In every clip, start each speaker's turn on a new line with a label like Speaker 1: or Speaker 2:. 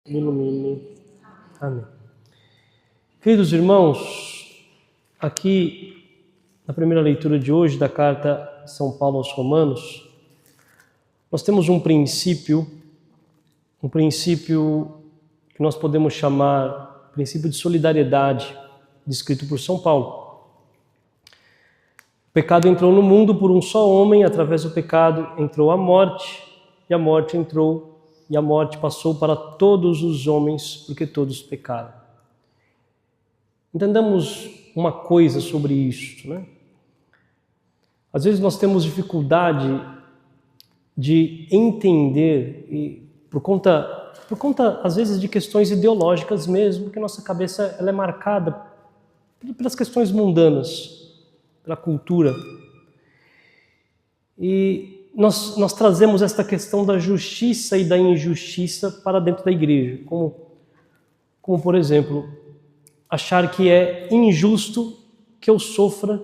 Speaker 1: Me ilumine. Amém. Queridos irmãos, aqui na primeira leitura de hoje da carta de São Paulo aos Romanos, nós temos um princípio que nós podemos chamar princípio de solidariedade, descrito por São Paulo. O pecado entrou no mundo por um só homem, através do pecado entrou a morte, e a morte entrou e a morte passou para todos os homens, porque todos pecaram. Entendamos uma coisa sobre isso, né? Às vezes nós temos dificuldade de entender, e por conta às vezes de questões ideológicas mesmo, que nossa cabeça ela é marcada pelas questões mundanas, pela cultura. E nós trazemos esta questão da justiça e da injustiça para dentro da igreja, como por exemplo, achar que é injusto que eu sofra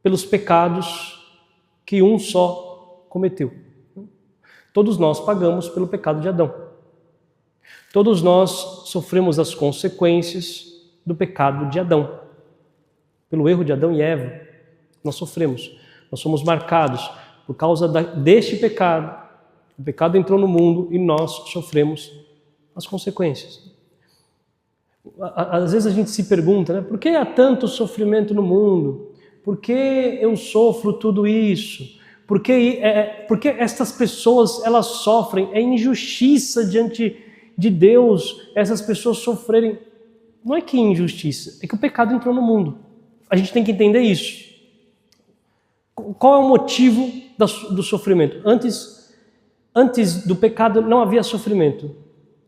Speaker 1: pelos pecados que um só cometeu. Todos nós pagamos pelo pecado de Adão. Todos nós sofremos as consequências do pecado de Adão. Pelo erro de Adão e Eva, nós sofremos. Nós somos marcados por causa deste pecado. O pecado entrou no mundo e nós sofremos as consequências. Às vezes a gente se pergunta, né, por que há tanto sofrimento no mundo? Por que eu sofro tudo isso? Por que estas pessoas elas sofrem? É injustiça diante de Deus essas pessoas sofrerem. Não é que é injustiça, é que o pecado entrou no mundo. A gente tem que entender isso. Qual é o motivo do sofrimento? Antes do pecado não havia sofrimento.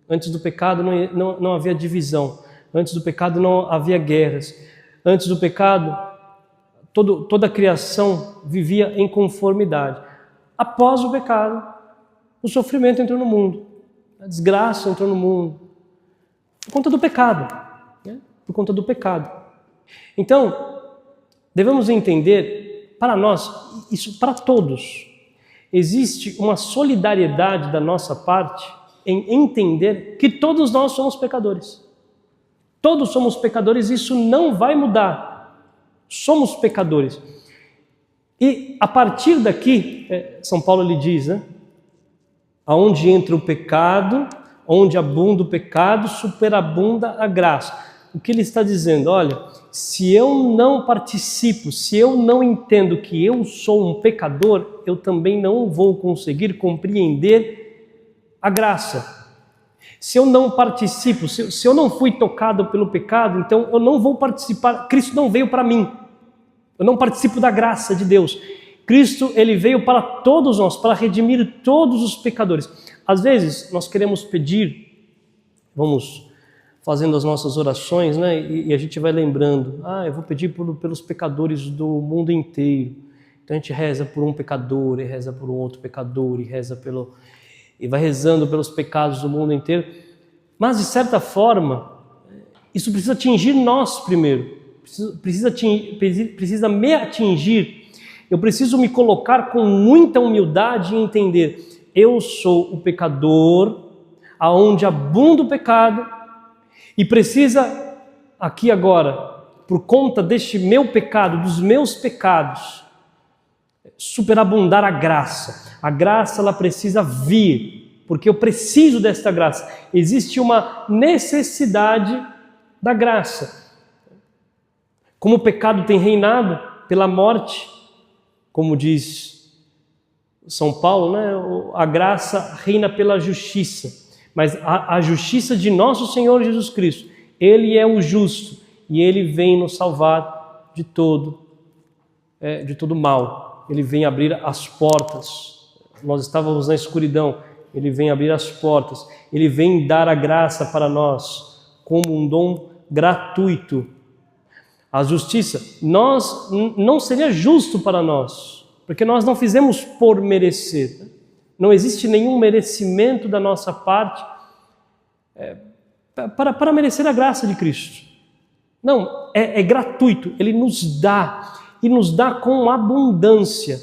Speaker 1: Antes do pecado não havia divisão. Antes do pecado não havia guerras. Antes do pecado, toda a criação vivia em conformidade. Após o pecado, o sofrimento entrou no mundo. A desgraça entrou no mundo. Por conta do pecado. Né? Por conta do pecado. Então, devemos entender, para nós, isso para todos, existe uma solidariedade da nossa parte em entender que todos nós somos pecadores. Todos somos pecadores, isso não vai mudar. Somos pecadores. E a partir daqui, São Paulo lhe diz, né? Aonde entra o pecado, onde abunda o pecado, superabunda a graça. O que ele está dizendo? Olha, se eu não participo, se eu não entendo que eu sou um pecador, eu também não vou conseguir compreender a graça. Se eu não participo, se eu não fui tocado pelo pecado, então eu não vou participar. Cristo não veio para mim. Eu não participo da graça de Deus. Cristo, ele veio para todos nós, para redimir todos os pecadores. Às vezes, nós queremos pedir, vamos fazendo as nossas orações, né? E a gente vai lembrando, eu vou pedir pelos pecadores do mundo inteiro. Então a gente reza por um pecador, e reza por um outro pecador, e vai rezando pelos pecados do mundo inteiro. Mas, de certa forma, isso precisa atingir nós primeiro. Precisa me atingir. Eu preciso me colocar com muita humildade e entender, eu sou o pecador, aonde abunda o pecado, e precisa, aqui agora, por conta deste meu pecado, dos meus pecados, superabundar a graça. A graça, ela precisa vir, porque eu preciso desta graça. Existe uma necessidade da graça. Como o pecado tem reinado pela morte, como diz São Paulo, né? A graça reina pela justiça. Mas a justiça de nosso Senhor Jesus Cristo, Ele é o justo e Ele vem nos salvar de todo mal. Ele vem abrir as portas. Nós estávamos na escuridão, Ele vem abrir as portas. Ele vem dar a graça para nós como um dom gratuito. A justiça, não seria justo para nós, porque nós não fizemos por merecer. Não existe nenhum merecimento da nossa parte para merecer a graça de Cristo. Não, é gratuito. Ele nos dá, e nos dá com abundância.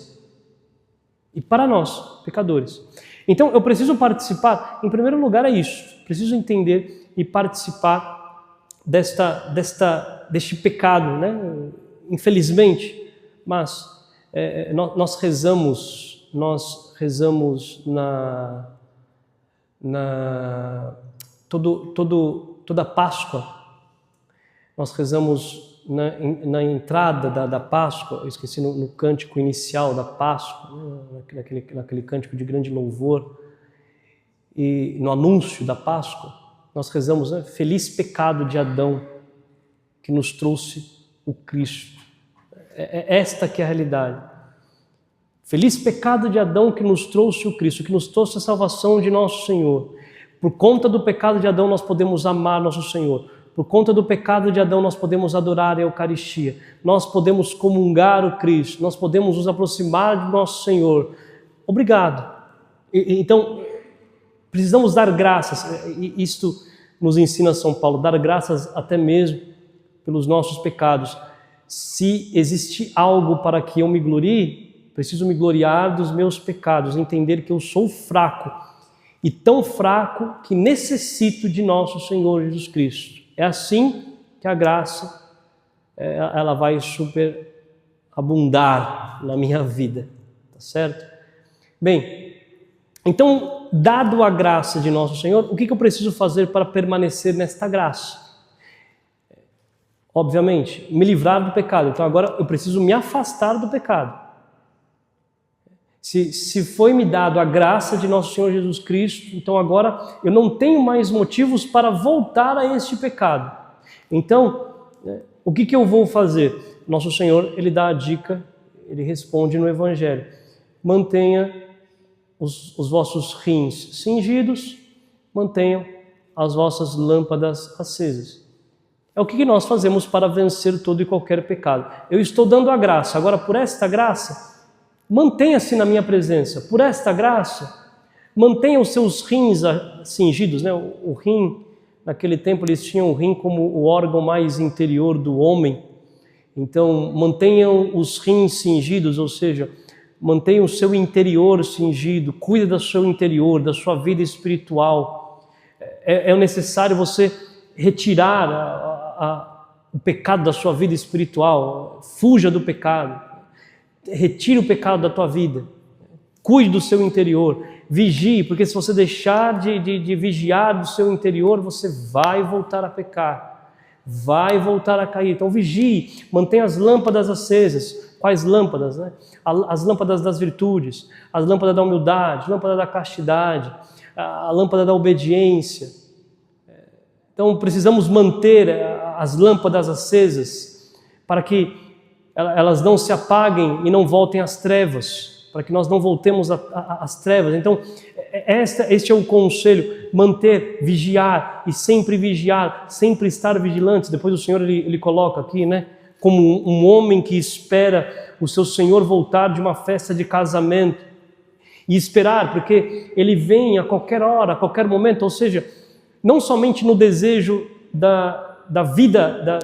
Speaker 1: E para nós, pecadores. Então eu preciso participar, em primeiro lugar é isso, preciso entender e participar deste pecado, né? Infelizmente, mas nós rezamos toda Páscoa, nós rezamos na entrada da Páscoa, eu esqueci no cântico inicial da Páscoa, né, naquele cântico de grande louvor, e no anúncio da Páscoa, nós rezamos, né, feliz pecado de Adão, que nos trouxe o Cristo. Esta que é a realidade. Feliz pecado de Adão que nos trouxe o Cristo, que nos trouxe a salvação de nosso Senhor. Por conta do pecado de Adão nós podemos amar nosso Senhor. Por conta do pecado de Adão nós podemos adorar a Eucaristia. Nós podemos comungar o Cristo. Nós podemos nos aproximar de nosso Senhor. Obrigado. Então, precisamos dar graças. Isto nos ensina São Paulo, dar graças até mesmo pelos nossos pecados. Se existe algo para que eu me glorie, preciso me gloriar dos meus pecados, entender que eu sou fraco e tão fraco que necessito de nosso Senhor Jesus Cristo. É assim que a graça ela vai superabundar na minha vida, tá certo? Bem, então, dado a graça de nosso Senhor, o que eu preciso fazer para permanecer nesta graça? Obviamente, me livrar do pecado. Então agora eu preciso me afastar do pecado. Se foi me dado a graça de nosso Senhor Jesus Cristo, então agora eu não tenho mais motivos para voltar a este pecado. Então, o que eu vou fazer? Nosso Senhor, Ele dá a dica, Ele responde no Evangelho. Mantenha os vossos rins cingidos, mantenham as vossas lâmpadas acesas. É o que nós fazemos para vencer todo e qualquer pecado. Eu estou dando a graça, agora por esta graça, mantenha-se na minha presença. Por esta graça, mantenha os seus rins cingidos, né? O rim, naquele tempo eles tinham o rim como o órgão mais interior do homem. Então, mantenham os rins cingidos, ou seja, mantenha o seu interior cingido, cuide do seu interior, da sua vida espiritual. É necessário você retirar o pecado da sua vida espiritual, fuja do pecado, retire o pecado da tua vida, cuide do seu interior, vigie, porque se você deixar de vigiar do seu interior, você vai voltar a pecar, vai voltar a cair. Então vigie, mantenha as lâmpadas acesas. Quais lâmpadas? Né? As lâmpadas das virtudes, as lâmpadas da humildade, a lâmpada da castidade, a lâmpada da obediência. Então precisamos manter as lâmpadas acesas para que elas não se apaguem e não voltem às trevas, para que nós não voltemos às trevas. Então este é o conselho, manter, vigiar e sempre vigiar, sempre estar vigilantes. Depois o Senhor ele coloca aqui, né, como um homem que espera o seu Senhor voltar de uma festa de casamento e esperar, porque Ele vem a qualquer hora, a qualquer momento, ou seja, não somente no desejo da vida,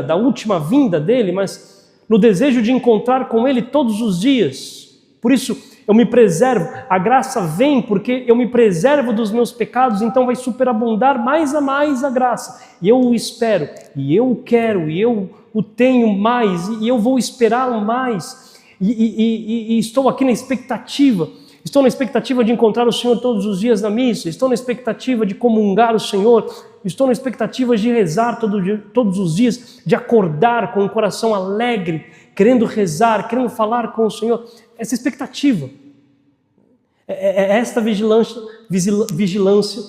Speaker 1: da última vinda dele, mas no desejo de encontrar com Ele todos os dias. Por isso, eu me preservo, a graça vem porque eu me preservo dos meus pecados, então vai superabundar mais a mais a graça. E eu o espero, e eu o quero, e eu o tenho mais, e eu vou esperá-lo mais. E estou aqui na expectativa. Estou na expectativa de encontrar o Senhor todos os dias na missa. Estou na expectativa de comungar o Senhor. Estou na expectativa de rezar todos os dias, de acordar com um coração alegre, querendo rezar, querendo falar com o Senhor. Essa expectativa. É esta vigilância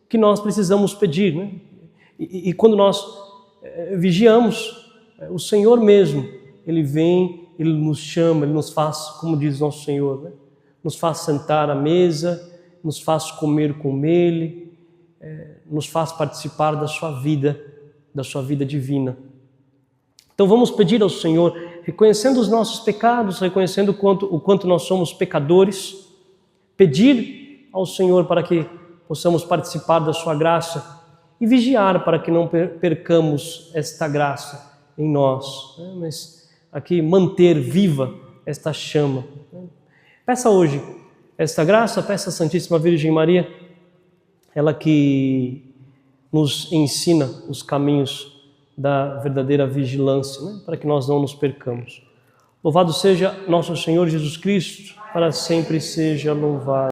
Speaker 1: que nós precisamos pedir, né? E quando nós vigiamos, o Senhor mesmo, Ele vem, Ele nos chama, Ele nos faz, como diz nosso Senhor, né? Nos faz sentar à mesa, nos faz comer com Ele, nos faz participar da sua vida divina. Então vamos pedir ao Senhor, reconhecendo os nossos pecados, reconhecendo o quanto nós somos pecadores, pedir ao Senhor para que possamos participar da sua graça e vigiar para que não percamos esta graça em nós, né? Mas aqui manter viva esta chama. Peça hoje esta graça, peça a Santíssima Virgem Maria, ela que nos ensina os caminhos da verdadeira vigilância, né? Para que nós não nos percamos. Louvado seja nosso Senhor Jesus Cristo, para sempre seja louvado.